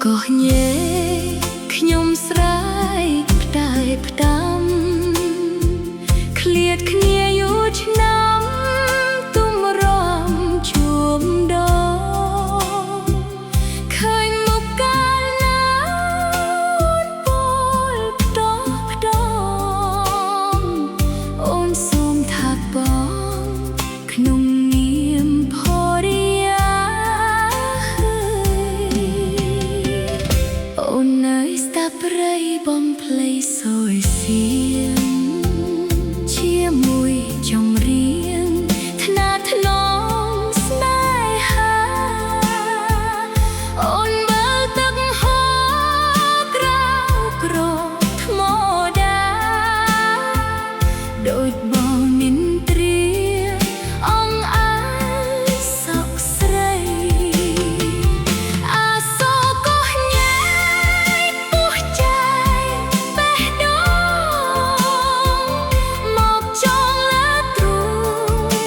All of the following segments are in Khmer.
ក៏ញ៉េខ្ញុំស្រ័យផ្ដាយផ្ដាំឃ្លាតគ្នាយូរឆ្នាំទុំរំជួមដងឃើញមុខកាលណាអូនពោលផ្ដោផ្ដងអូនសូមថាបងក្នុងនាមភរិយាអូននៅស្ដាប់ព្រៃបំភ្លៃសូរសៀងជាមួយចម្រៀងថ្នាតថ្នមស្នេហាអូនមើលទឹកហូរក្រៅក្រថ្មដាដូចបងមានត្រៀអង្អើលសក់ស្រីអាសូរក៏ញ៉ៃពុះចាយបេះដូងមកចងលើទ្រូ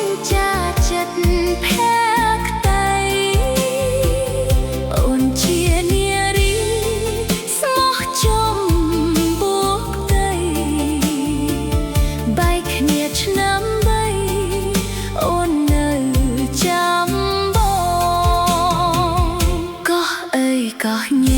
ងចាចិត្តភក្តីអូនជានារីស្មោះចំពោះផ្ទៃបែកគ្នាឆ្នាំបីអូននៅចាំបងក៏អីក៏ញ៉េ